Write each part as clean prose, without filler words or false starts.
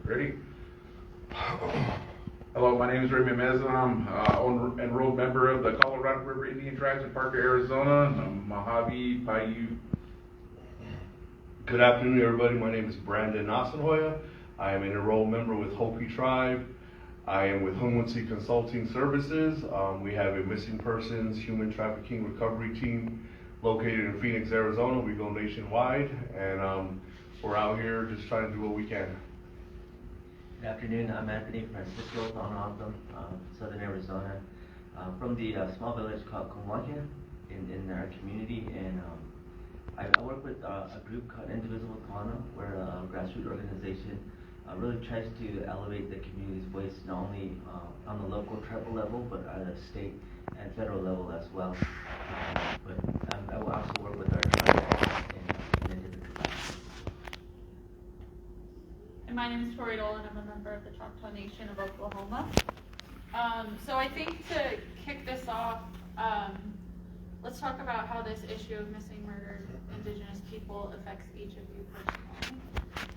Ready? Hello, my name is Raymond Meza. I'm an enrolled member of the Colorado River Indian Tribes in Parker, Arizona. I'm Mojave, Paiute. Good afternoon, everybody. My name is Brandon Nasenhoya. I am an enrolled member with Hopi Tribe. I am with Hunwantsi Consulting Services. We have a missing persons human trafficking recovery team located in Phoenix, Arizona. We go nationwide, and we're out here just trying to do what we can. Good afternoon, I'm Anthony Francisco from Southern Arizona, from the small village called Kumwahia in our community, and I work with a group called Indivisible Kana. We're a grassroots organization, really tries to elevate the community's voice not only on the local tribal level, but at a state and federal level as well. But I will also work with our tribe and individual. And my name is Tori Dolan. I'm a member of the Choctaw Nation of Oklahoma. So I think to kick this off, let's talk about how this issue of missing murdered Indigenous people affects each of you personally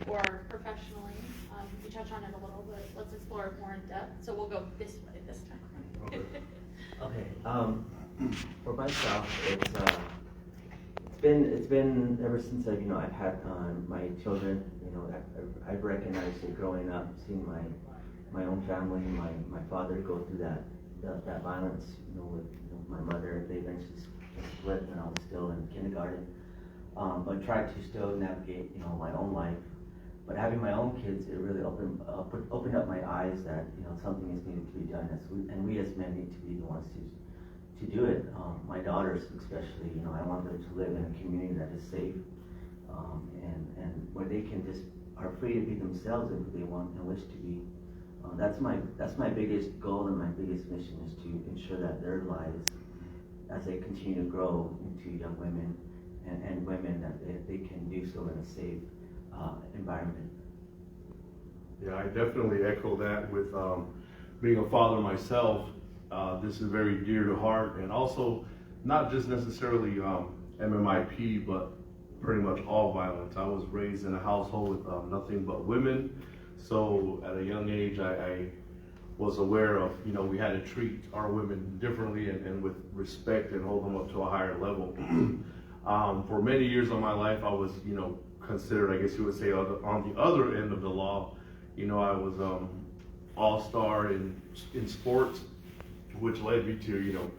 or professionally. We touch on it a little, but let's explore it more in depth. So we'll go this way this time. Okay. For myself, it's been ever since I've had my children. I've recognized it growing up, seeing my own family, my father go through that violence. With my mother, they eventually split when I was still in kindergarten. But tried to still navigate my own life. But having my own kids, it really opened up my eyes that something is needed to be done, and we as men need to be the ones to do it. My daughters especially, I want them to live in a community that is safe, and where they can just are free to be themselves and who they want and wish to be. That's my biggest goal and my biggest mission, is to ensure that their lives, as they continue to grow into young women and women, that they can do so in a safe environment. Yeah, I definitely echo that with being a father myself. This is very dear to heart, and also not just necessarily MMIP, but pretty much all violence. I was raised in a household with nothing but women, so at a young age I was aware of, we had to treat our women differently and with respect and hold them up to a higher level. For many years of my life, I was, considered, I guess you would say, on the other end of the law. I was all-star in sports, which led me to,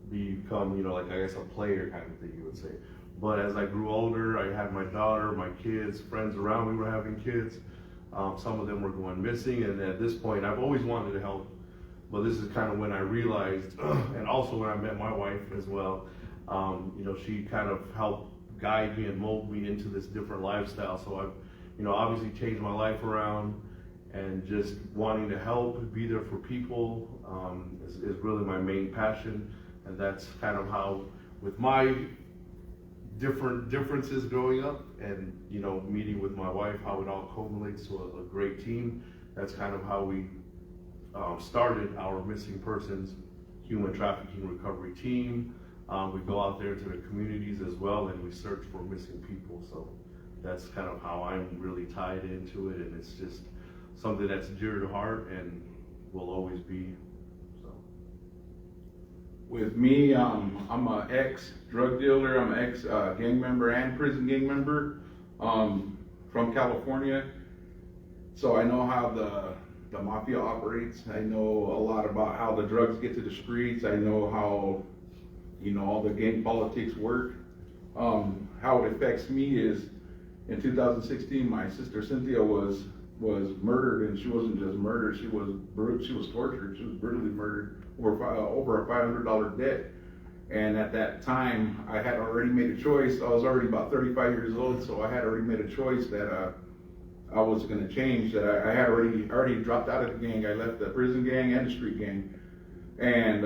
become, like, I guess, a player kind of thing, you would say. But as I grew older, I had my daughter, my kids, friends around me were having kids. Some of them were going missing, and at this point, I've always wanted to help. But this is kind of when I realized, and also when I met my wife as well, she kind of helped guide me and mold me into this different lifestyle. So I've, obviously changed my life around, and just wanting to help, be there for people, is really my main passion. And that's kind of how, with my differences growing up and, meeting with my wife, how it all culminates to a great team. That's kind of how we started our missing persons human trafficking recovery team. We go out there to the communities as well, and we search for missing people. So that's kind of how I'm really tied into it, and it's just something that's dear to heart and will always be. So With me, I'm an ex-drug dealer. I'm an ex-gang member and prison gang member from California. So I know how the mafia operates. I know a lot about how the drugs get to the streets. I know how all the gang politics work. How it affects me is, in 2016, my sister Cynthia was murdered, and she wasn't just murdered. She was tortured. She was brutally murdered over a $500 debt. And at that time, I had already made a choice. I was already about 35 years old, so I had already made a choice that I was going to change. That I had already dropped out of the gang. I left the prison gang and the street gang, and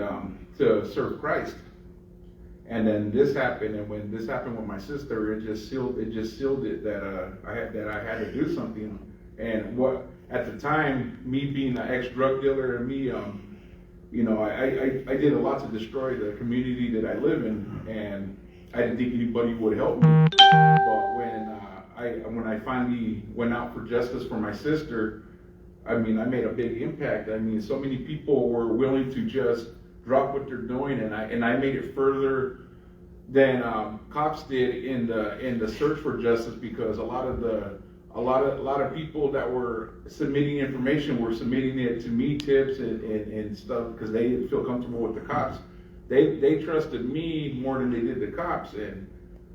to serve Christ. And then this happened, and when this happened with my sister, it just sealed it that I had to do something. And what at the time, me being an ex-drug dealer, and me, I did a lot to destroy the community that I live in, and I didn't think anybody would help me. But when when I finally went out for justice for my sister, I mean, I made a big impact. I mean, so many people were willing to just drop what they're doing, and I made it further than cops did in the search for justice, because a lot of people that were submitting information were submitting it to me, tips and stuff, because they didn't feel comfortable with the cops. They trusted me more than they did the cops, and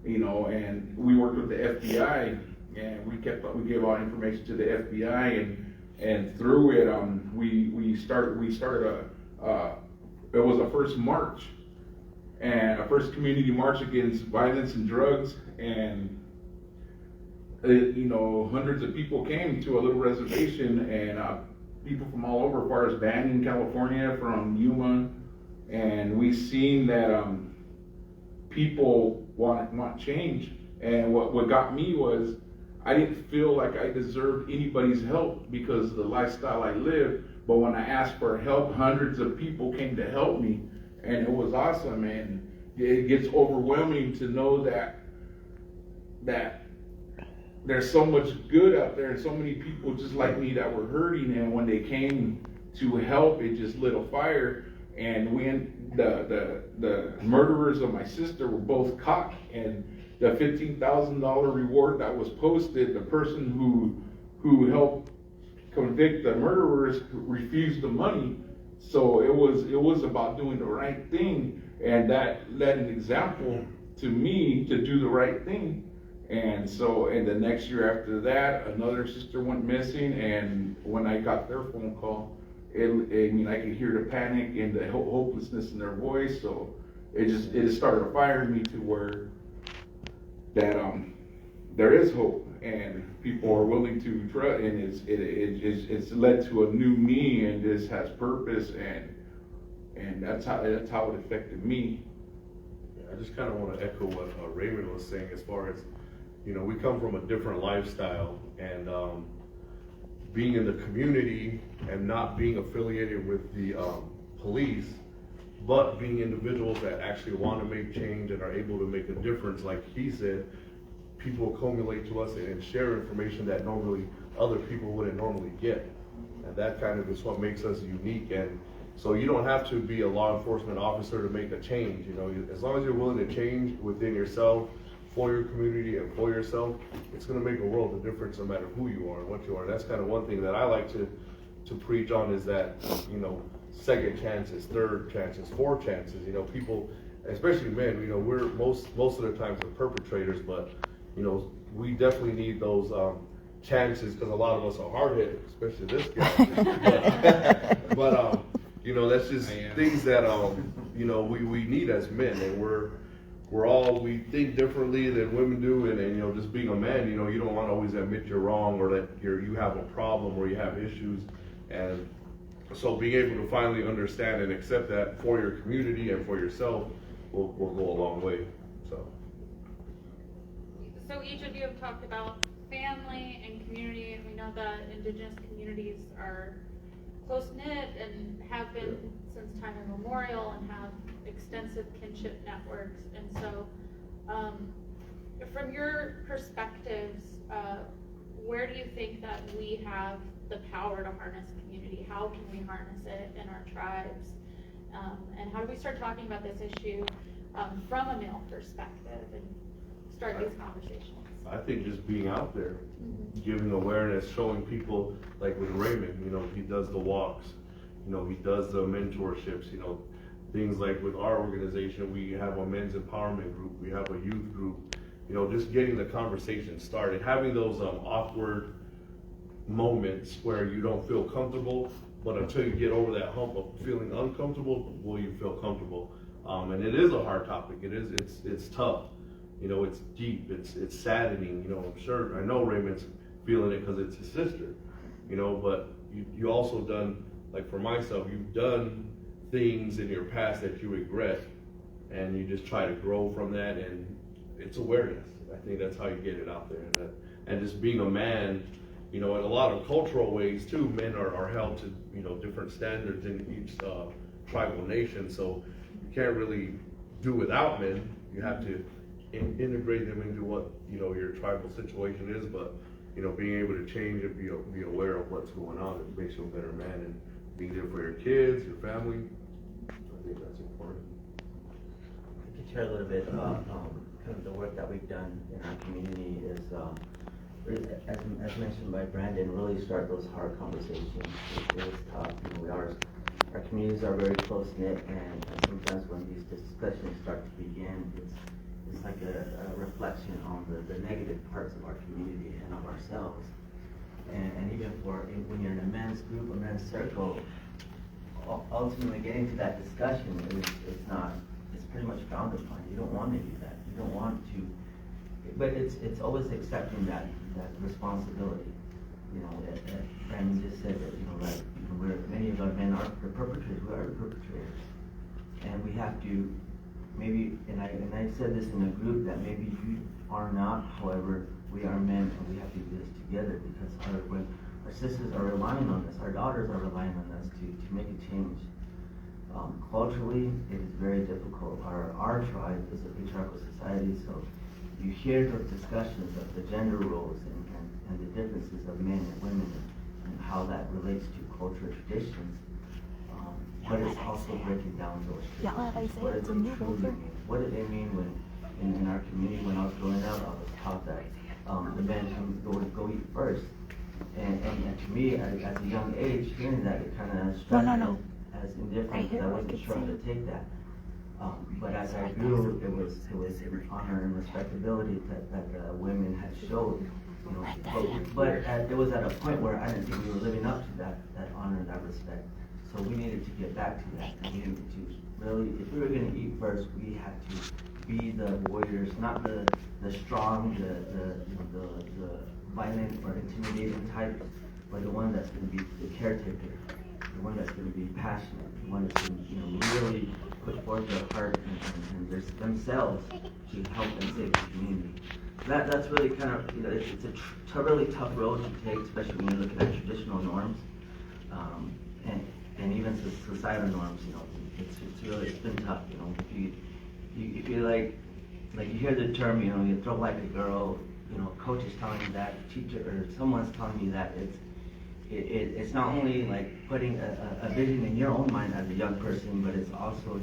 and we worked with the FBI, and we gave all information to the FBI, and through it, we started it was a first march, and a first community march against violence and drugs, and hundreds of people came to a little reservation, and people from all over, as far as Banning, California, from Yuma, and we seen that people want change. And what got me was, I didn't feel like I deserved anybody's help because of the lifestyle I live. But when I asked for help, hundreds of people came to help me, and it was awesome. And it gets overwhelming to know that there's so much good out there, and so many people just like me that were hurting. And when they came to help, it just lit a fire. And when the murderers of my sister were both caught, and the $15,000 reward that was posted, the person who helped convict the murderers refused the money. So it was about doing the right thing, and that led an example to me to do the right thing. And so, and the next year after that, another sister went missing, and when I got their phone call, I could hear the panic and the hopelessness in their voice. So it just started firing me to where that there is hope, and people are willing to try, and it's led to a new me, and this has purpose, and that's how it affected me. I just kind of want to echo what Raymond was saying, as far as, we come from a different lifestyle, and being in the community and not being affiliated with the police, but being individuals that actually want to make change and are able to make a difference. Like he said, people accumulate to us and share information that normally other people wouldn't normally get. And that kind of is what makes us unique. And so you don't have to be a law enforcement officer to make a change. As long as you're willing to change within yourself, for your community, and for yourself, it's going to make a world of difference no matter who you are and what you are. And that's kind of one thing that I like to preach on, is that, second chances, third chances, fourth chances. People, especially men, we're most of the times the perpetrators, but we definitely need those chances, because a lot of us are hard-headed, especially this guy. but that's just things that we need as men, and we think differently than women do, and just being a man, you don't want to always admit you're wrong, or that you have a problem, or you have issues. And so being able to finally understand and accept that for your community and for yourself will go a long way. So each of you have talked about family and community, and we know that Indigenous communities are close-knit and have been since time immemorial, and have extensive kinship networks. And so from your perspectives, where do you think that we have the power to harness community? How can we harness it in our tribes? And how do we start talking about this issue from a male perspective and start these conversations? I think just being out there, giving awareness, showing people, like with Raymond, he does the walks, he does the mentorships, things like with our organization, we have a men's empowerment group, we have a youth group, just getting the conversation started, having those awkward moments where you don't feel comfortable, but until you get over that hump of feeling uncomfortable, will you feel comfortable? And it is a hard topic. It's tough. It's deep. It's saddening. I know Raymond's feeling it because it's his sister. But you also done, like for myself, you've done things in your past that you regret, and you just try to grow from that. And it's awareness. I think that's how you get it out there. And just being a man, in a lot of cultural ways too, men are held to different standards in each tribal nation. So you can't really do without men. You have to integrate them into what, you know, your tribal situation is, but, you know, being able to change and be aware of what's going on, it makes you a better man, and being there for your kids, your family, I think that's important. I can share a little bit about kind of the work that we've done in our community is, as mentioned by Brandon, really start those hard conversations. It is tough. You know, our communities are very close knit, and sometimes when these discussions start to begin, it's like a reflection on the negative parts of our community and of ourselves. And even when you're in a men's group, a men's circle, ultimately getting to that discussion it's pretty much frowned upon. You don't want to do that. You don't want to, but it's always accepting that responsibility. You know, Brandon just said that, you know, like, you know, many of our men are the perpetrators. We are the perpetrators, and we have to maybe. And I said this in a group that maybe you are not. However, we are men, and we have to do this together because when our sisters are relying on us, our daughters are relying on us to make a change. Culturally, it is very difficult. Our tribe is a patriarchal society, so you hear those discussions of the gender roles and the differences of men and women and how that relates to culture traditions. But it's also breaking down those traditions. What do they truly mean? What do they mean when, in our community, when I was growing up, I was taught that the men go eat first. And to me, at a young age, hearing that, it kind of struck me as indifferent, because I wasn't sure how to take that. But as I grew, it was honor and respectability that women had showed, you know. But it was at a point where I didn't think we were living up to that honor and that respect. So we needed to get back to that. We needed to really, if we were going to eat first, we had to be the warriors, not the strong, the violent or intimidating type, but the one that's going to be the caretaker, the one that's going to be passionate, the one that's going to, you know, really put forth their heart and themselves to help and save the community. That's really kind of, you know, it's a really tough road to take, especially when you're looking at traditional norms, and even societal norms. You know, it's been tough. You know, if you like you hear the term, you know, you throw like a girl. You know, coach is telling you that, teacher or someone's telling you that. It's not only like putting a vision in your own mind as a young person, but it's also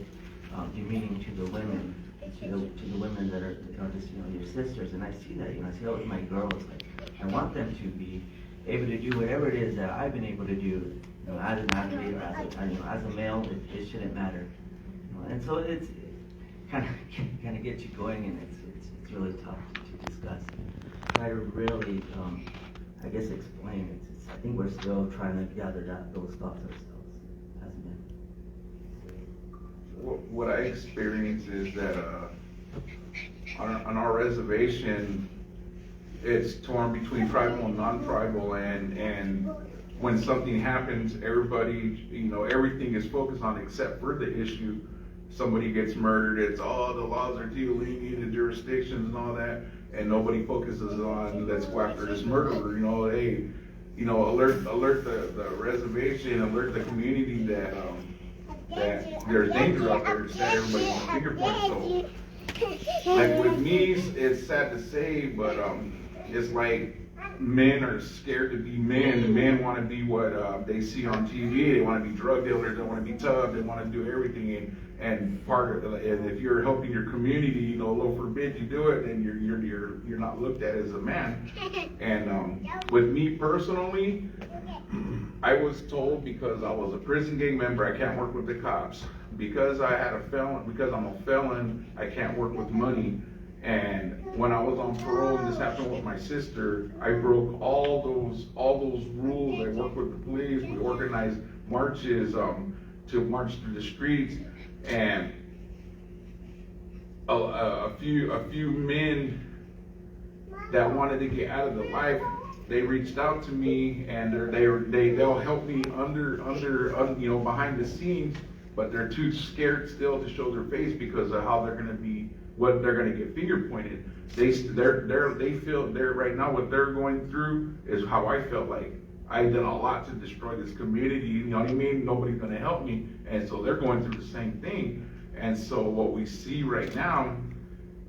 demeaning to the women, to the women that are, you know, just, you know, your sisters. And I see that, you know, I see that with my girls. Like, I want them to be able to do whatever it is that I've been able to do, you know, as an athlete or as a male. It shouldn't matter, you know. And so it's kind of gets you going, and it's really tough to discuss. Try to really, I guess, explain it. I think we're still trying to gather those thoughts ourselves as men. What I experience is that on our reservation, it's torn between tribal and non-tribal, and when something happens, everybody, you know, everything is focused on except for the issue. Somebody gets murdered, it's all the laws are too lenient in jurisdictions and all that, and nobody focuses on, let's go after this murderer. You know, hey, you know, alert the reservation, alert the community that there's danger out there, set everybody on a finger point. So, like with me, it's sad to say, but it's like men are scared to be men. The men want to be what they see on TV. They want to be drug dealers. They want to be tough. They want to do everything. And part of, and if you're helping your community, you know, Lord forbid you do it, then you're not looked at as a man. And with me personally, I was told because I was a prison gang member, I can't work with the cops. Because I had a felon, because I'm a felon, I can't work with money. And when I was on parole, and this happened with my sister, I broke all those rules. I worked with the police. We organized marches to march through the streets, and a few men that wanted to get out of the life, they reached out to me, and they'll help me under you know, behind the scenes, but they're too scared still to show their face because of how they're gonna be, what they're gonna get finger pointed. They feel right now what they're going through is how I felt like. I've done a lot to destroy this community, you know what I mean? Nobody's gonna help me, and so they're going through the same thing. And so what we see right now,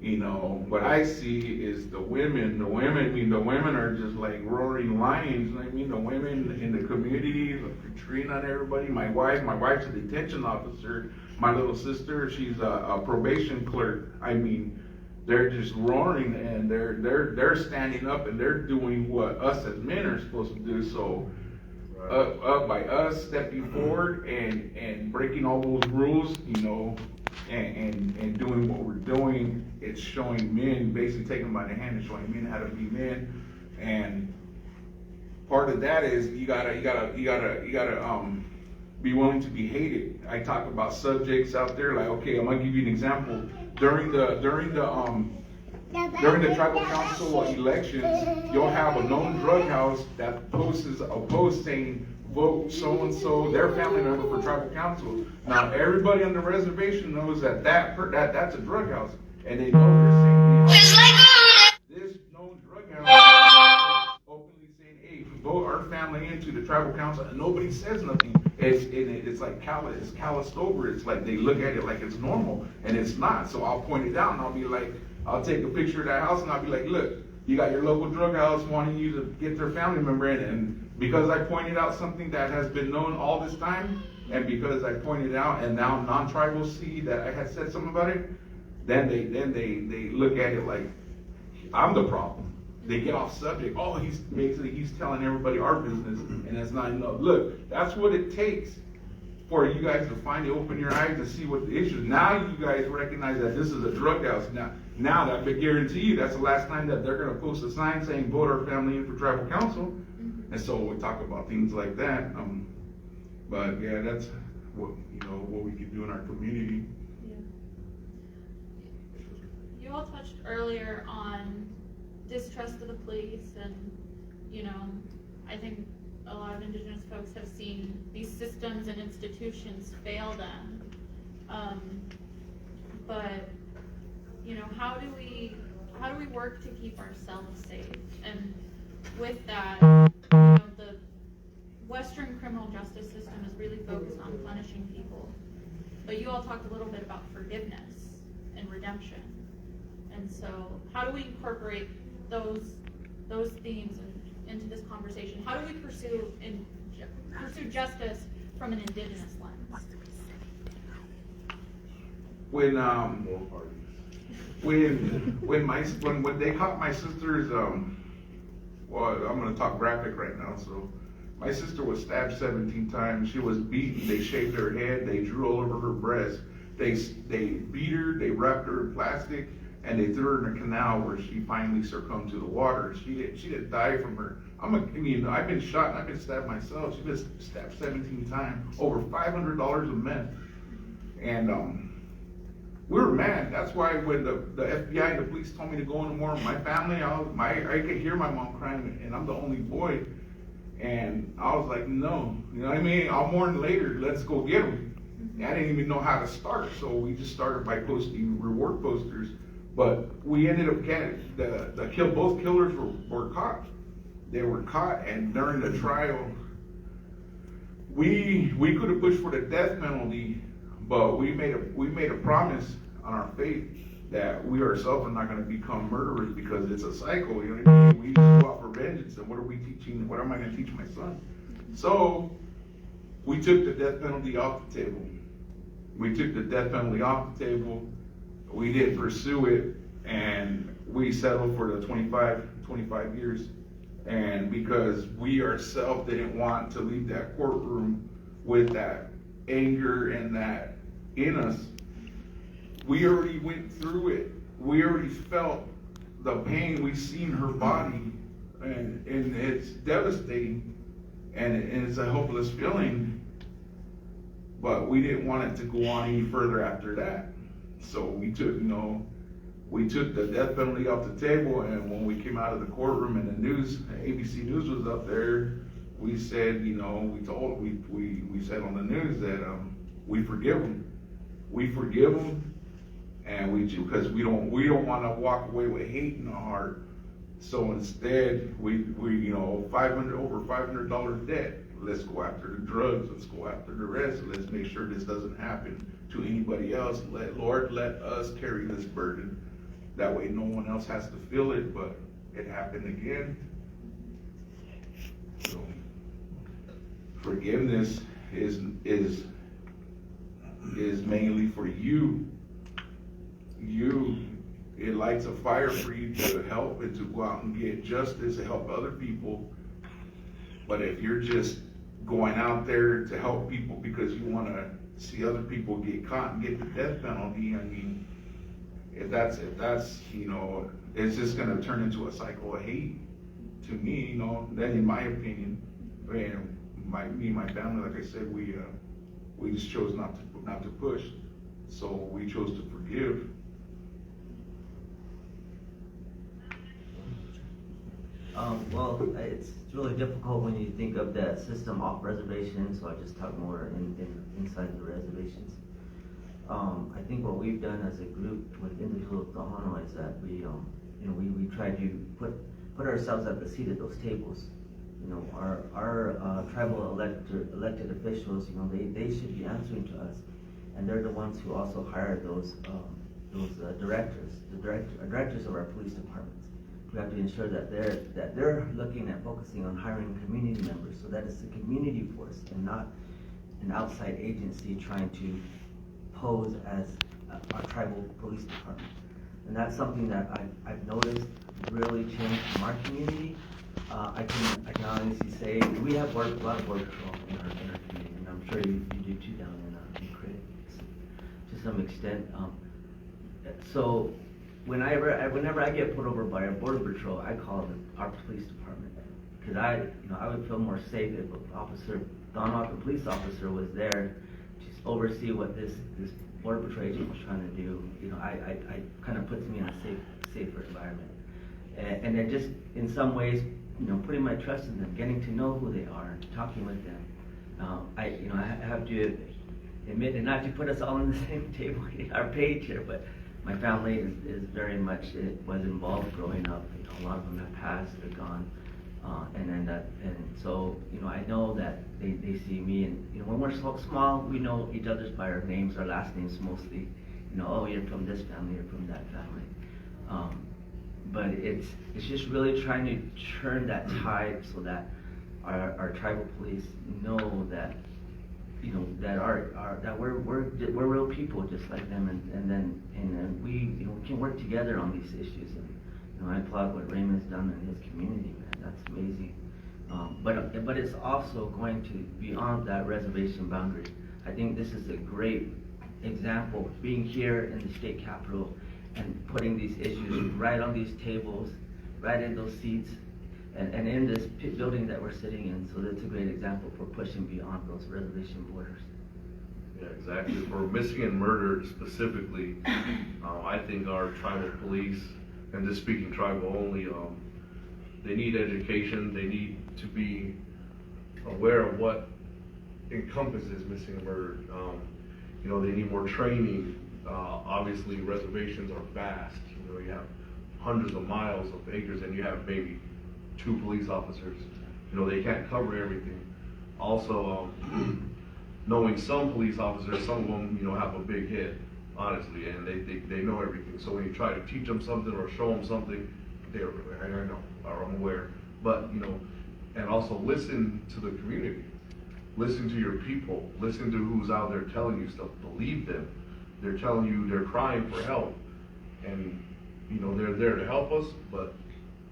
You know, what I see is the women, the women are just like roaring lions. I mean, the women in the community, treating on everybody. My wife's a detention officer. My little sister, she's a probation clerk. I mean, they're just roaring, and they're standing up, and they're doing what us as men are supposed to do. So, by us stepping forward and breaking all those rules, you know, and doing what we're doing, it's showing men, basically taking them by the hand and showing men how to be men. And part of that is you gotta be willing to be hated. I talk about subjects out there, like, okay, I'm gonna give you an example. During the tribal council elections, you'll have a known drug house that posts a post saying, vote so-and-so, their family member for tribal council. Now, everybody on the reservation knows that's a drug house. And they know they're saying, this known drug house is openly saying, hey, vote our family into the tribal council, and nobody says nothing. It's like it's calloused over. It's like they look at it like it's normal, and it's not. So I'll point it out, and I'll be like, I'll take a picture of that house, and I'll be like, look, you got your local drug house wanting you to get their family member in, and because I pointed out something that has been known all this time, and because I pointed out, and now non-tribals see that I had said something about it, then they look at it like I'm the problem. They get off subject. Oh, he's telling everybody our business, and that's not enough. Look, that's what it takes for you guys to finally open your eyes to see what the issue is. Now you guys recognize that this is a drug house. Now that I guarantee you that's the last time that they're going to post a sign saying vote our family in for tribal council. And so we talk about things like that. But yeah, that's what we can do in our community. Yeah. You all touched earlier on distrust of the police, and I think a lot of Indigenous folks have seen these systems and institutions fail them. But how do we work to keep ourselves safe? And with that, the Western criminal justice system is really focused on punishing people. But you all talked a little bit about forgiveness and redemption. And so how do we incorporate those themes into this conversation? How do we pursue justice from an Indigenous lens? When they caught my sister's, well, I'm going to talk graphic right now. So my sister was stabbed 17 times. She was beaten. They shaved her head. They drew all over her breast. They beat her. They wrapped her in plastic, and they threw her in a canal where she finally succumbed to the water. She didn't die from her. I've been shot and I've been stabbed myself. She been stabbed 17 times. Over $500 of meth. And we were mad. That's why when the FBI and the police told me to go into more of my family, I could hear my mom crying, and I'm the only boy. And I was like, no, you know what I mean? I'll mourn later. Let's go get them. And I didn't even know how to start, so we just started by posting reward posters. But we ended up getting both killers were caught. They were caught, and during the trial, we could have pushed for the death penalty, but we made a promise on our faith that we ourselves are not going to become murderers, because it's a cycle. You know what I mean? We just go out for vengeance, and what are we teaching? What am I going to teach my son? So we took the death penalty off the table. We took the death penalty off the table. We didn't pursue it, and we settled for the 25 years. And because we ourselves didn't want to leave that courtroom with that anger and that in us, we already went through it. We already felt the pain. We've seen her body, and it's devastating, and it's a hopeless feeling. But we didn't want it to go on any further after that. So we took the death penalty off the table, and when we came out of the courtroom and the news, ABC News was up there, we said, we said on the news that we forgive them. We forgive them, and because we don't want to walk away with hate in our heart. So instead, we over $500 debt. Let's go after the drugs. Let's go after the rest. Let's make sure this doesn't happen to anybody else. Lord, let us carry this burden. That way no one else has to feel it, but it happened again. So, forgiveness is mainly for you. It lights a fire for you to help and to go out and get justice and help other people. But if you're just going out there to help people because you want to see other people get caught and get the death penalty, I mean, if that's, you know, it's just gonna turn into a cycle of hate to me, you know, that in my opinion. And me and my family, like I said, we just chose not to push. So we chose to forgive. Well, it's really difficult when you think of that system off reservation, so I just talk more inside the reservations. I think what we've done as a group with individual Tohono is that we try to put ourselves at the seat of those tables. You know, our tribal elected officials, you know, they should be answering to us, and they're the ones who also hire those directors of our police departments. We have to ensure that they're looking at focusing on hiring community members, so that it's a community force and not an outside agency trying to pose as our tribal police department. And that's something that I've noticed really changed in our community. I can honestly say we have a lot of border patrol in our community, and I'm sure you do too down in Craig to some extent. So whenever I get put over by a border patrol, I call our police department, because I would feel more safe if the police officer was there to oversee what this border patrol agent was trying to do. You know, I kind of puts me in a safer environment, and then just in some ways, you know, putting my trust in them, getting to know who they are, talking with them. I have to admit, and not to put us all on the same table, our page here, but my family is very much, it was involved growing up. You know, a lot of them have passed, they're gone, and so, you know, I know that they see me, and you know, when we're so small, we know each other's by our names, our last names mostly. You know, oh, you're from this family, you're from that family. But it's just really trying to turn that tide so that our tribal police know that, you know, that we're real people just like them, and then we, you know, we can work together on these issues. And you know, I applaud what Raymond's done in his community, man. That's amazing. But it's also going to beyond that reservation boundary. I think this is a great example, being here in the state capitol and putting these issues right on these tables, right in those seats, and in this building that we're sitting in. So that's a great example for pushing beyond those reservation borders. Yeah, exactly. For missing and murder specifically, I think our tribal police, and just speaking tribal only, they need education. They need to be aware of what encompasses missing and murder. You know, they need more training. Obviously, reservations are vast. You know, you have hundreds of miles of acres, and you have maybe 2 police officers. You know, they can't cover everything. Also, knowing some police officers, some of them, you know, have a big head, honestly, and they know everything. So when you try to teach them something or show them something, they're, I know, or I'm aware. But, you know, and also listen to the community. Listen to your people. Listen to who's out there telling you stuff. Believe them. They're telling you they're crying for help. And, you know, they're there to help us, but,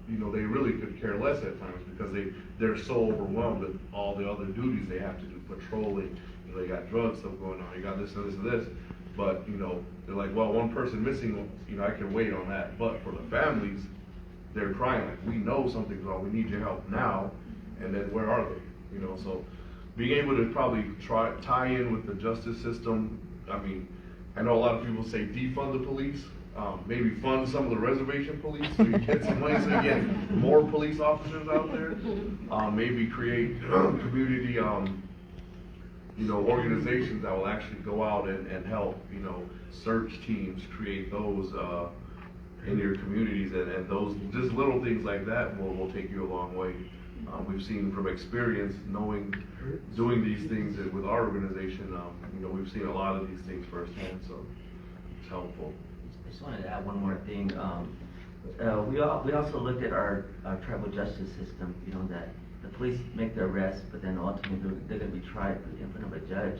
you know, they really could care less at times because they're so overwhelmed with all the other duties they have to do, patrolling. You know, they got drug stuff going on. You got this and this and this. But, you know, they're like, well, one person missing, you know, I can wait on that. But for the families, they're crying like, we know something's wrong. We need your help now. And then where are they? You know, so being able to probably tie in with the justice system. I mean, I know a lot of people say defund the police. Maybe fund some of the reservation police so you get some money so you get more police officers out there. Maybe create community, you know, organizations that will actually go out and help, you know, search teams, create those in your communities, and those just little things like that will take you a long way. We've seen from experience, doing these things with our organization, you know, we've seen a lot of these things firsthand, so it's helpful. just wanted to add one more thing. We also looked at our tribal justice system, you know, that the police make the arrest, but then ultimately they're gonna be tried in front of a judge.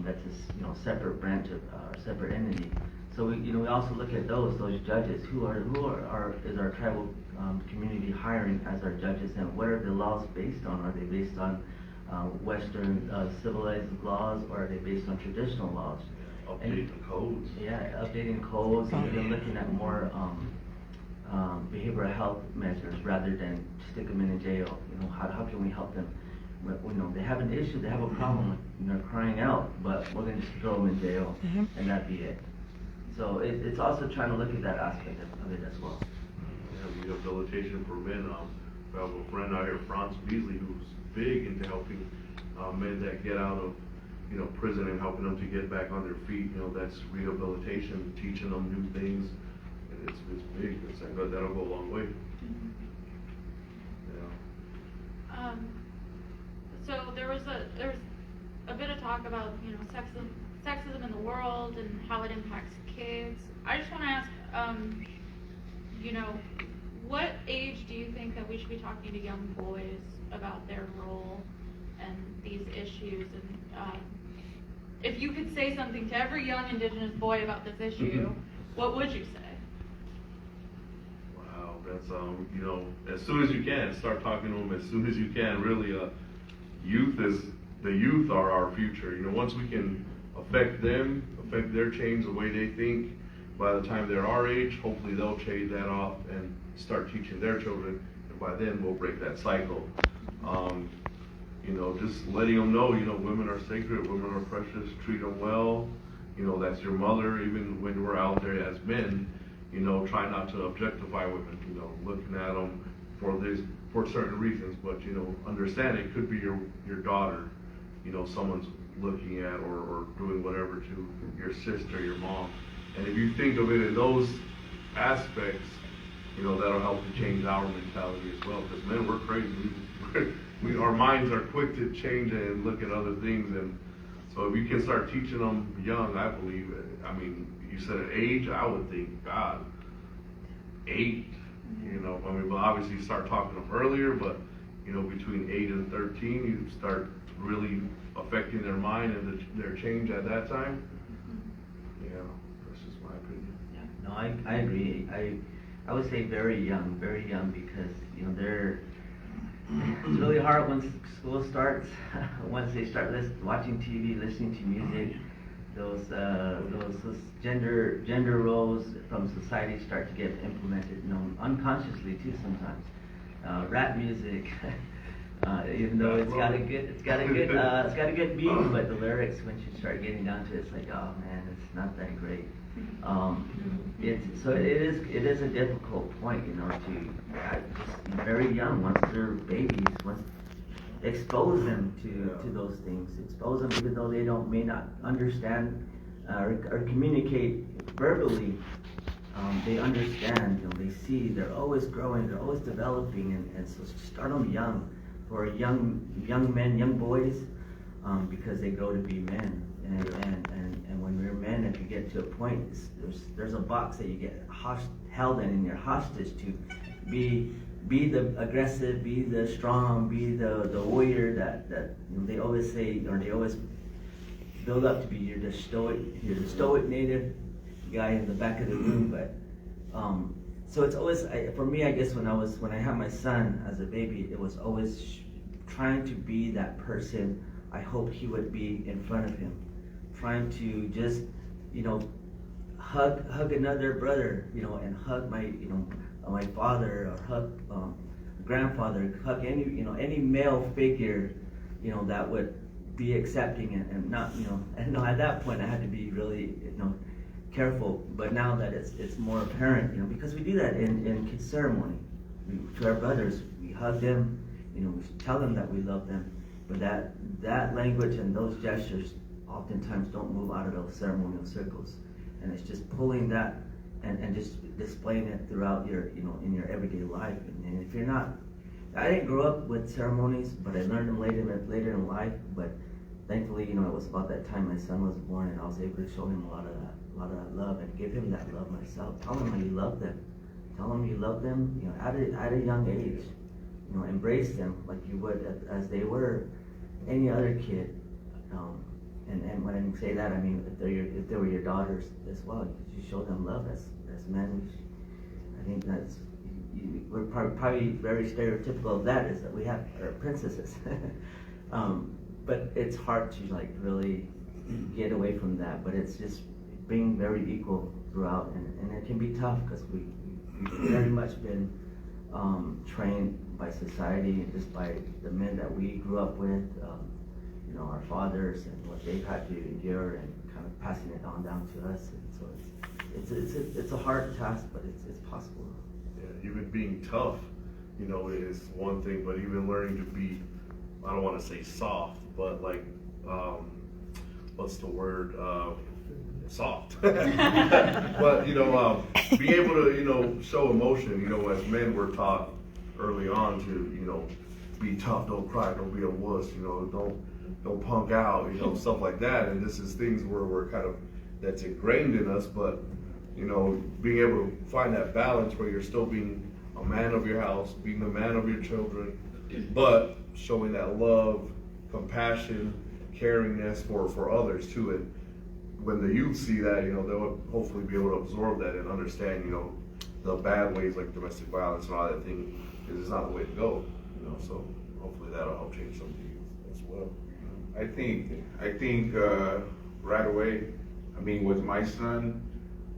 That's a, you know, separate branch of, separate entity. So we also look at those judges, who is our tribal community hiring as our judges, and what are the laws based on? Are they based on Western civilized laws, or are they based on traditional laws? Updating the codes. Yeah, updating codes, and even looking at more behavioral health measures rather than stick them in jail. You know, how can we help them? You know, they have an issue, they have a problem, and they're crying out, but we're going to just throw them in jail, and that be it. So it's also trying to look at that aspect of it as well. Yeah, rehabilitation for men. We have a friend out here, Franz Beasley, who's big into helping men that get out of, you know, prison and helping them to get back on their feet. You know, that's rehabilitation, teaching them new things, and it's big. That'll go a long way. Yeah. So there was a bit of talk about, you know, sexism in the world and how it impacts kids. I just want to ask, you know, what age do you think that we should be talking to young boys about their role and these issues? And if you could say something to every young Indigenous boy about this issue, what would you say? Wow, that's you know, as soon as you can, start talking to them as soon as you can. Really, the youth are our future. You know, once we can affect them, affect their change, the way they think, by the time they're our age, hopefully they'll shade that off and start teaching their children, and by then we'll break that cycle. You know, just letting them know, you know, women are sacred, women are precious, treat them well. You know, that's your mother. Even when we're out there as men, you know, try not to objectify women, you know, looking at them for certain reasons, but, you know, understand it could be your daughter, you know, someone's looking at or doing whatever to your sister, your mom. And if you think of it in those aspects, you know, that'll help to change our mentality as well. Because men, we're crazy. Our minds are quick to change and look at other things. And so if you can start teaching them young, I believe, I mean, you said an age, I would think, God, 8, you know, I mean, but obviously you start talking to them earlier, but, you know, between 8 and 13, you start really affecting their mind and their change at that time. Yeah, that's just my opinion. Yeah, no, I agree. I would say very young, because, you know, it's really hard once school starts, once they start watching TV, listening to music, those gender roles from society start to get implemented, you know, unconsciously too sometimes. Rap music, even though it's got a good beat, but the lyrics, when you start getting down to it, it's like, oh man, it's not that great. It is a difficult point, you know, to just very young, once they're babies, expose them to those things, expose them even though they may not understand or communicate verbally. They understand, you know, they see, they're always growing, they're always developing, and so start them young, for young men, young boys, because they grow to be men. And when we're men, if you get to a point, there's a box that you get held in, and you're hostage to be the aggressive, be the strong, be the warrior that you know, they always say, or they always build up to be. You're the stoic native guy in the back of the room. But so it's always, for me, I guess when I had my son as a baby, it was always trying to be that person I hoped he would be in front of him. Trying to just, you know, hug another brother, you know, and hug my father, or hug grandfather, hug any male figure, you know, that would be accepting and not, you know, and no, at that point I had to be really, you know, careful. But now that it's more apparent, you know, because we do that in kids' ceremony. To our brothers, we hug them, you know, we tell them that we love them, but that language and those gestures oftentimes don't move out of those ceremonial circles, and it's just pulling that and just displaying it throughout your, you know, in your everyday life. And if you're not, I didn't grow up with ceremonies, but I learned them later in life. But thankfully, you know, it was about that time my son was born, and I was able to show him a lot of that. a lot of that love and give him that love myself. Tell him how you love them. Tell him you love them, you know, at a young age. You know, embrace them like you would as they were any other kid. And when I say that, I mean if they were your daughters as well, you show them love as men. I think that's we're probably very stereotypical of that, is that we have our princesses. But it's hard to like really get away from that. But it's just being very equal throughout, and it can be tough because we've very much been trained by society and just by the men that we grew up with, you know, our fathers and what they've had to endure, and kind of passing it on down to us. And so it's a hard task, but it's possible. Yeah, even being tough, you know, is one thing, but even learning to be, I don't want to say soft, but like, what's the word? Soft. But, you know, be able to, you know, show emotion. You know, as men, we're taught early on to, you know, be tough, don't cry, don't be a wuss, you know, don't punk out, you know, stuff like that. And this is things where we're kind of, that's ingrained in us, but, you know, being able to find that balance where you're still being a man of your house, being the man of your children, but showing that love, compassion, caringness for others too. And when the youth see that, you know, they'll hopefully be able to absorb that and understand, you know, the bad ways like domestic violence and all that thing is not the way to go, you know. So hopefully that'll help change some of the youth as well. I think right away, I mean, with my son,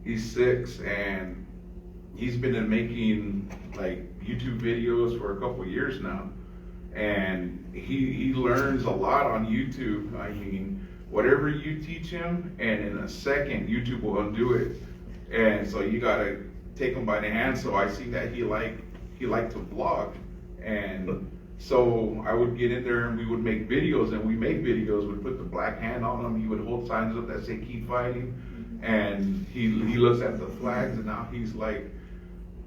he's 6 and he's been making like YouTube videos for a couple of years now, and he learns a lot on YouTube. I mean, whatever you teach him, and in a second YouTube will undo it. And so you gotta take him by the hand. So I see that he liked to vlog, and so I would get in there and we would make videos, and we make videos. We'd put the black hand on him. He would hold signs up that say "Keep fighting," and he looks at the flags, and now he's like,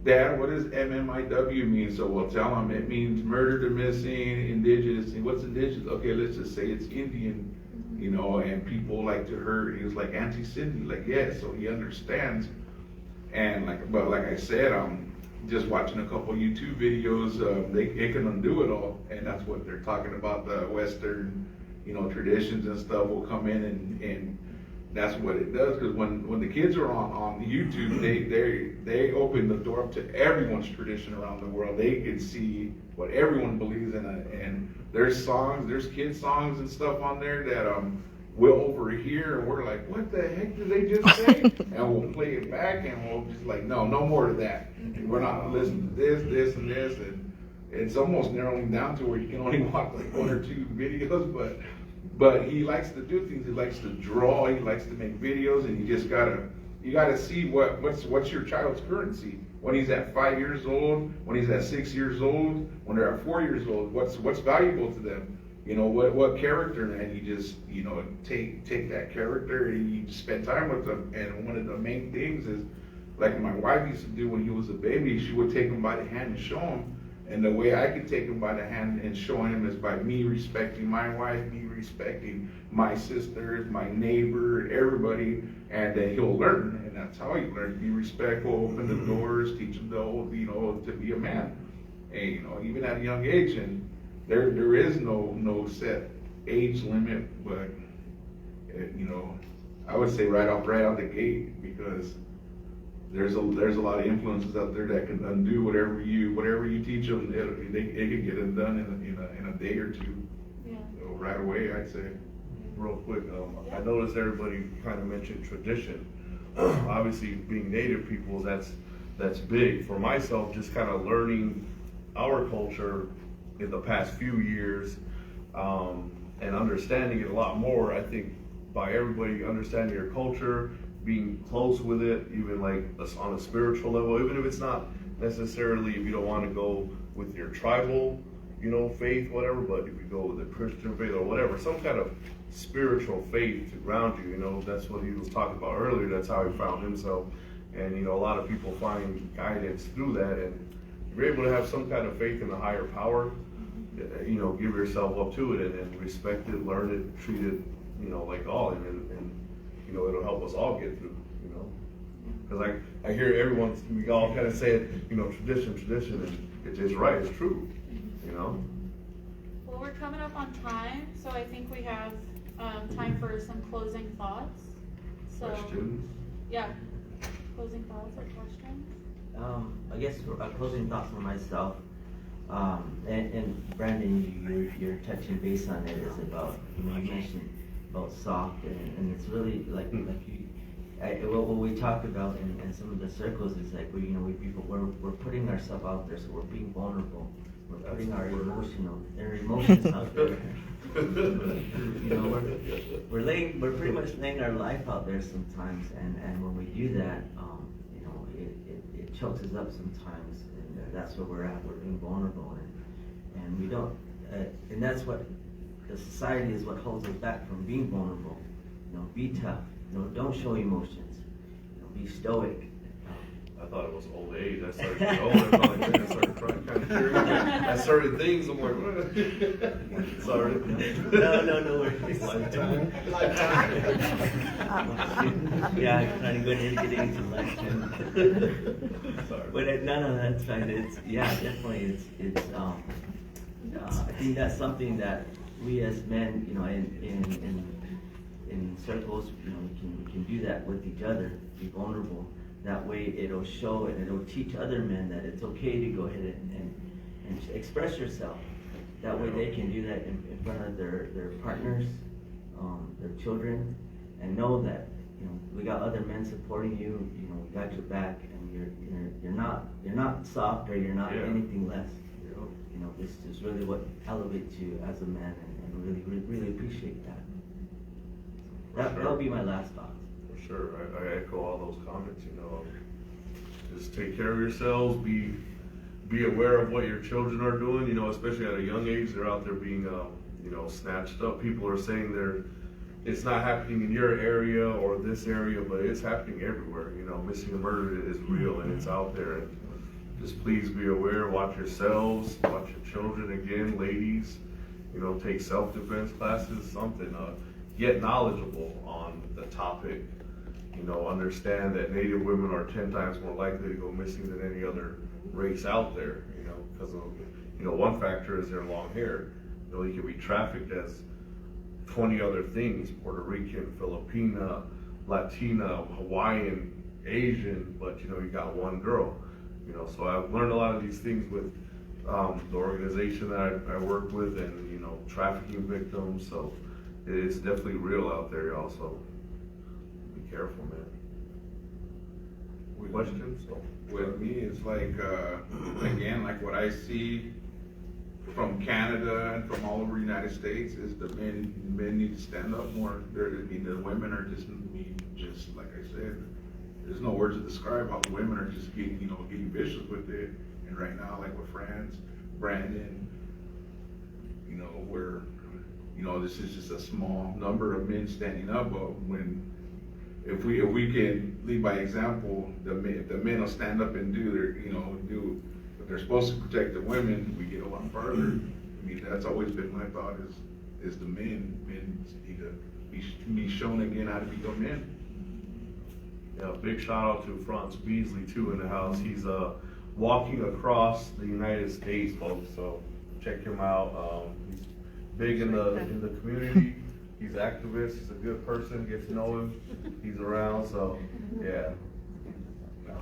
"Dad, what does MMIW mean?" So we'll tell him it means murder to missing, indigenous. And what's indigenous? Okay, let's just say it's Indian, you know. And people like to hurt. He was like anti-Sydney, like yeah. So he understands. And but like I said, just watching a couple YouTube videos, it can undo it all, and that's what they're talking about. The Western, you know, traditions and stuff will come in, and that's what it does. Because when the kids are on YouTube, they open the door up to everyone's tradition around the world. They can see what everyone believes in, and there's songs, there's kids songs and stuff on there that we'll overhear, and we're like, what the heck did they just say? And we'll play it back, and we'll just like, no more of that. And we're not listening to this, and this, and it's almost narrowing down to where you can only watch like 1 or 2 videos, but he likes to do things. He likes to draw, he likes to make videos, and you just gotta see what's your child's currency. When he's at 5 years old, when he's at 6 years old, when they're at 4 years old, what's valuable to them? You know, what character, and you just, you know, take that character and you just spend time with them. And one of the main things is, like my wife used to do when he was a baby, she would take him by the hand and show him. And the way I could take him by the hand and showing him is by me respecting my wife, me respecting my sisters, my neighbor, everybody, and then he'll learn. And that's how he learns. Be respectful, open the doors, teach him to be a man. And, you know, even at a young age, and there is no set age limit, but you know, I would say right out the gate, because there's a lot of influences out there that can undo whatever you teach them. It can get it done in a day or 2. Yeah. So right away, I'd say. Real quick, I noticed everybody kind of mentioned tradition. Obviously, being Native peoples, that's big. For myself, just kind of learning our culture in the past few years, and understanding it a lot more. I think by everybody understanding your culture, being close with it, even like on a spiritual level, even if it's not necessarily, if you don't want to go with your tribal, you know, faith, whatever, but if you go with a Christian faith or whatever, some kind of spiritual faith to ground you, you know, that's what he was talking about earlier. That's how he found himself. And, you know, a lot of people find guidance through that. And if you're able to have some kind of faith in a higher power, you know, give yourself up to it and respect it, learn it, treat it, you know, like all, and you know, it'll help us all get through, you Because I hear everyone, we all kind of say it, you know, tradition, and it's right, it's true, you know? Well, we're coming up on time, so I think we have time for some closing thoughts. So, Questions? yeah, closing thoughts or questions? I guess for closing thoughts for myself, and Brandon, you're touching base on it, is about, you know, you mentioned about soft, and it's really like what we talked about in some of the circles is like, we're putting ourselves out there, so we're being vulnerable. We're putting our emotions out there. You know, we're pretty much laying our life out there sometimes, and when we do that, you know, it chokes us up sometimes, and that's where we're at. We're being vulnerable, and we don't, and that's what the society is what holds us back from being vulnerable. You know, be tough. You know, don't show emotions. You know, be stoic. I thought it was old age. I started getting old. I started trying to kind of hear at certain things. I'm like, what? Sorry. No worries. Lifetime. Yeah, I'm trying to go ahead and get into lifetime. Sorry. But no, that's fine. It's definitely it's I think that's something that we as men, you know, in circles, you know, we can do that with each other, be vulnerable. That way it'll show and it'll teach other men that it's okay to go ahead and express yourself. That way they can do that in front of their partners, their children, and know that, you know, we got other men supporting you. You know, we got your back, and you're not soft or you're not anything less. You know, this is really what elevates you as a man, and really appreciate that. That'll be my last thought. For sure, I echo all those comments. You know, just take care of yourselves. Be aware of what your children are doing. You know, especially at a young age, they're out there being, you know, snatched up. People are saying it's not happening in your area or this area, but it's happening everywhere. You know, missing and murder is real and it's out there. And just please be aware. Watch yourselves. Watch your children. Again, ladies. You know, take self-defense classes. Something. Get knowledgeable on the topic. You know, understand that Native women are 10 times more likely to go missing than any other race out there. You know, because of, you know, one factor is their long hair. You know, you can be trafficked as 20 other things: Puerto Rican, Filipina, Latina, Hawaiian, Asian. But you know, you got one girl. You know, so I've learned a lot of these things with the organization that I work with, and you know, trafficking victims. So it's definitely real out there, y'all. So be careful, man. Questions? With me, it's like, again, like what I see from Canada and from all over the United States is the men need to stand up more. The women are just like I said, there's no words to describe how the women are just getting vicious with it. And right now, like with Brandon, you know, where, you know, this is just a small number of men standing up, but if we can lead by example, the men will stand up and do what they're supposed to protect the women, we get a lot farther. I mean, that's always been my thought is the men need to be shown again how to become men. Yeah, big shout out to Franz Beasley too in the house. He's walking across the United States, folks. So check him out. He's big in the community. He's activist. He's a good person. Get to know him. He's around. So yeah.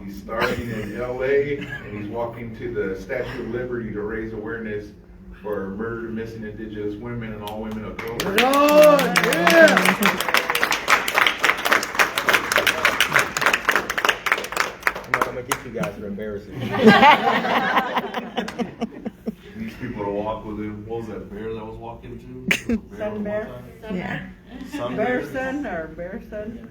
He's starting in LA and he's walking to the Statue of Liberty to raise awareness for murdered, missing Indigenous women and all women of color. I'm gonna get you guys for embarrassing. These people to walk with him. What was that bear that was walking too? Sun bear? Yeah. Bearson or Bearson?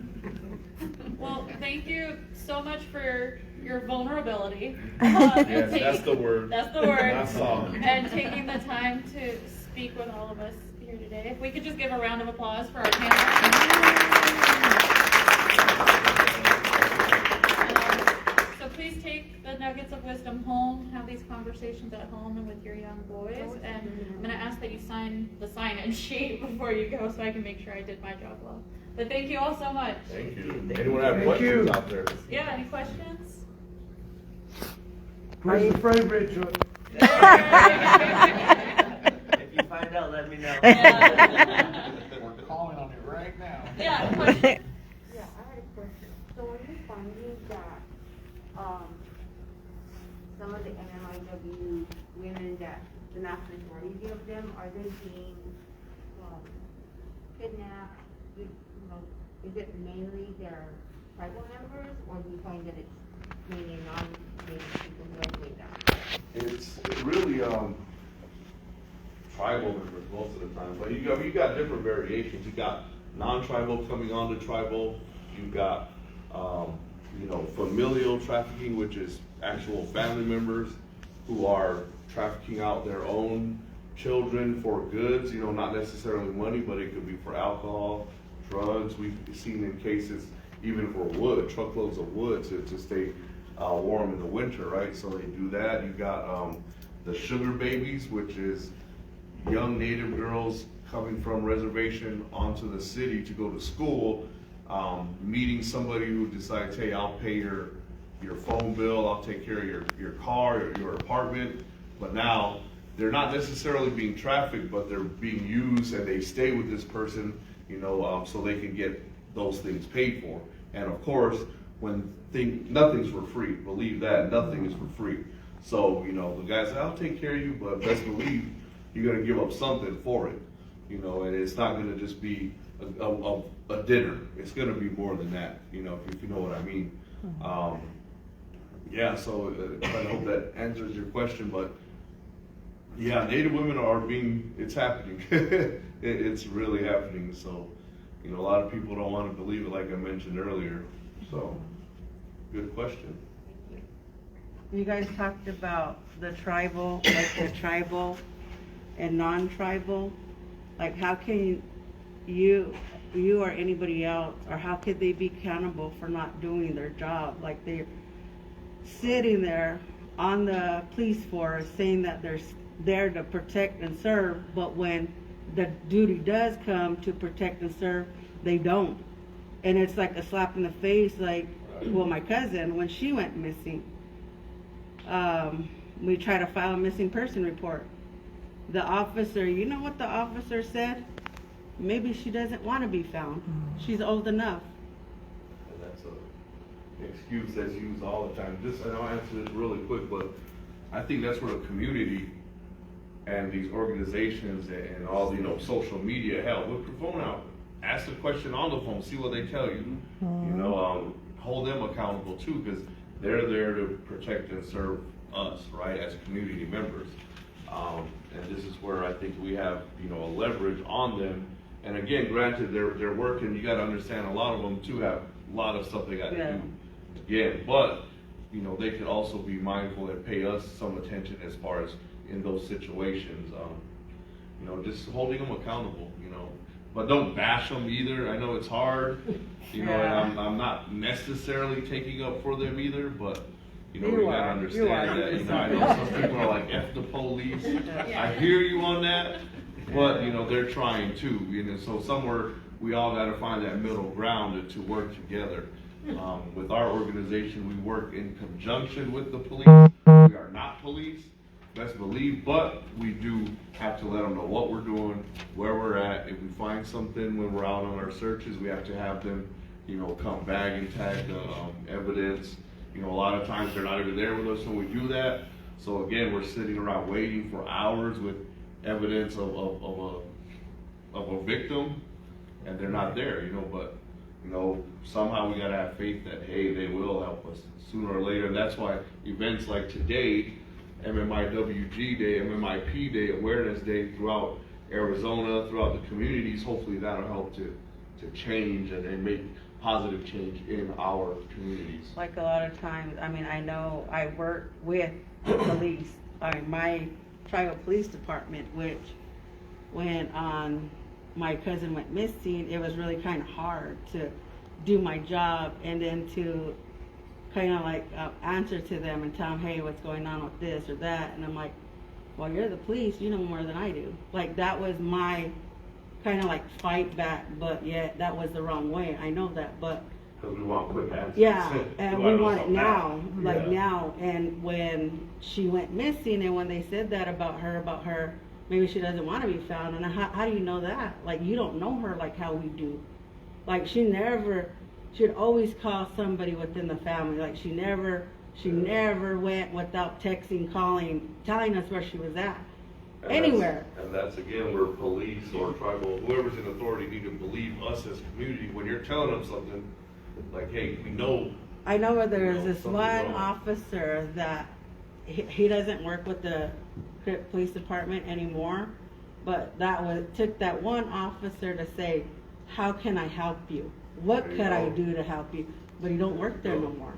Well, thank you so much for your vulnerability. Yes, that's the word. That's the word. Not soft. And taking the time to speak with all of us here today. If we could just give a round of applause for our panel. So please take the nuggets of wisdom home, have these conversations at home and with your young boys. And I'm going to ask that you sign the sign-in sheet before you go so I can make sure I did my job well. But thank you all so much. Thank you. Thank Anyone you. have Thank questions you. out there? Yeah, any questions? Where's the freight Rachel? If you find out, let me know. Yeah. We're calling on you right now. Yeah, question. Yeah, I had a question. So are you finding that, some of the MMIW women that, the vast majority of them, are they being, kidnapped? You know, is it mainly their tribal members, or do you find that it's mainly non-native people who are doing that? It's really tribal members most of the time, but you got different variations. You got non-tribal coming on to tribal. You got familial trafficking, which is actual family members who are trafficking out their own children for goods. Not necessarily money, but it could be for alcohol, drugs. We've seen in cases even for wood, truckloads of wood to stay warm in the winter, right? So they do that. You got the sugar babies, which is young Native girls coming from reservation onto the city to go to school, meeting somebody who decides, hey, I'll pay your phone bill, I'll take care of your car, your apartment. But now they're not necessarily being trafficked, but they're being used, and they stay with this person, so they can get those things paid for. And of course, nothing's for free. Believe that, nothing is for free. So, the guy said, I'll take care of you, but best believe you're gonna give up something for it. And it's not gonna just be a dinner. It's gonna be more than that, if you know what I mean. So I hope that answers your question, but yeah, Native women it's happening. It's really happening. So, a lot of people don't want to believe it, like I mentioned earlier. So, good question. You guys talked about the tribal and non-tribal. Like, how can you or anybody else, or how could they be accountable for not doing their job? Like, they're sitting there on the police force saying that they're there to protect and serve, but when the duty does come to protect and serve, they don't. And it's like a slap in the face. Like, well, my cousin, when she went missing, we tried to file a missing person report. The officer, you know what the officer said? Maybe she doesn't want to be found. She's old enough. And that's an excuse that's used all the time. And I'll answer this really quick, but I think that's where the community and these organizations and all social media help. Whip your phone out, ask the question on the phone, see what they tell you. Hold them accountable too, because they're there to protect and serve us, right, as community members. And this is where I think we have a leverage on them. And again, granted, they're working. You got to understand, a lot of them too have a lot of stuff they got to do. Again, but they could also be mindful and pay us some attention as far as in those situations. Just holding them accountable. But don't bash them either. I know it's hard. And I'm not necessarily taking up for them either, but we gotta understand that. I know some people are like, F the police. I hear you on that, but they're trying too. So somewhere we all gotta find that middle ground to work together. With our organization, we work in conjunction with the police. We are not police, best believe, but we do have to let them know what we're doing, where we're at. If we find something when we're out on our searches, we have to have them, come bag and tag the evidence. A lot of times they're not even there with us when we do that. So again, we're sitting around waiting for hours with evidence of a victim, and they're not there, but somehow we gotta have faith that, hey, they will help us sooner or later. And that's why events like today, MMIWG Day, MMIP Day, Awareness Day throughout Arizona, throughout the communities, hopefully that'll help to change and make positive change in our communities. Like a lot of times, I know I work with the police, my tribal police department, which when my cousin went missing, it was really kind of hard to do my job and then to kind of like answer to them and tell them, hey, what's going on with this or that. And I'm like, well, you're the police, you know more than I do. Like, that was my kind of like fight back, but yet that was the wrong way. I know that, but Because we want quick answers. yeah, and we want it something now, like Yeah. now. And when she went missing, and when they said that about her, maybe she doesn't want to be found. And how do you know that? Like, you don't know her like how we do. Like, she'd always call somebody within the family. Like, she never went without texting, calling, telling us where she was at. And Anywhere. And that's again where police or tribal, whoever's in authority need to believe us as community. When you're telling them something, like, hey, we know. I know where there is this Something one wrong. officer that he doesn't work with the police department anymore, but took that one officer to say, how can I help you? What There you could I go. do to help you? But he don't work there no more.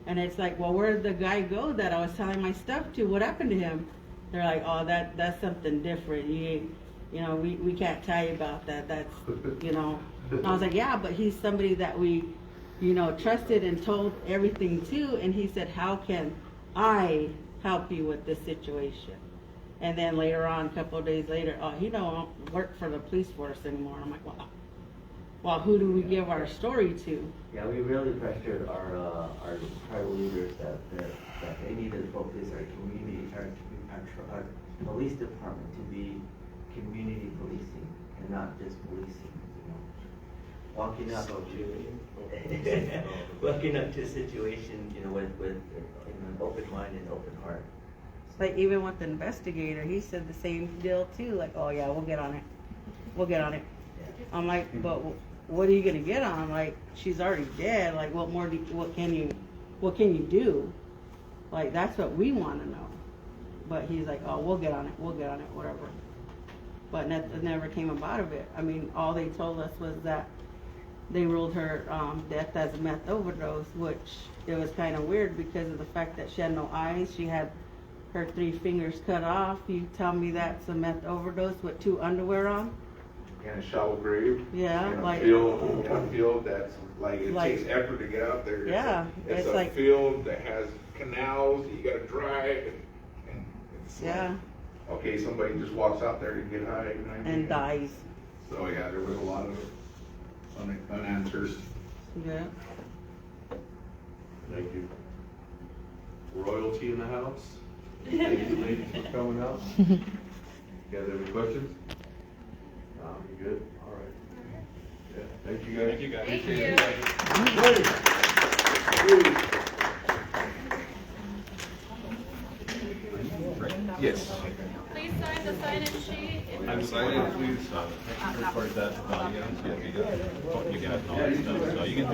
And it's like, well, where'd the guy go that I was telling my stuff to? What happened to him? They're like, oh, that's something different. We can't tell you about that. That's, I was like, yeah, but he's somebody that we, trusted and told everything to. And he said, how can I help you with this situation? And then later on, a couple of days later, oh, he don't work for the police force anymore. I'm like, well, who do we give our story to? Yeah, we really pressured our tribal leaders that they needed to focus our community, our police department to be community policing and not just policing. Walking up to a situation, with an open mind and open heart. Like, even with the investigator, he said the same deal too. Like, oh yeah, we'll get on it. Yeah. I'm like, but what are you gonna get on? Like, she's already dead. Like, what can you do? Like, that's what we want to know. But he's like, oh, we'll get on it, whatever. But nothing never came about of it. I mean, all they told us was that they ruled her death as a meth overdose, which it was kind of weird because of the fact that she had no eyes. She had her 3 fingers cut off. You tell me that's a meth overdose with 2 underwear on? In a shallow grave. Yeah, In a like- field that's like, it Like- takes effort to get out there. It's Yeah, It's it's a like- field that has canals, you gotta drive, and it's like, Yeah, okay, somebody just walks out there to get high. and dies. So, yeah, there was a lot of unanswered. Yeah. Thank you. Royalty in the house. Thank you, ladies, for coming out. You guys have any questions? No, you good? All right. Yeah, thank you guys. Thank you. Yes. Please sign the sign-in sheet. I'm signing, please. Record that audio, so you guys know that stuff, so you can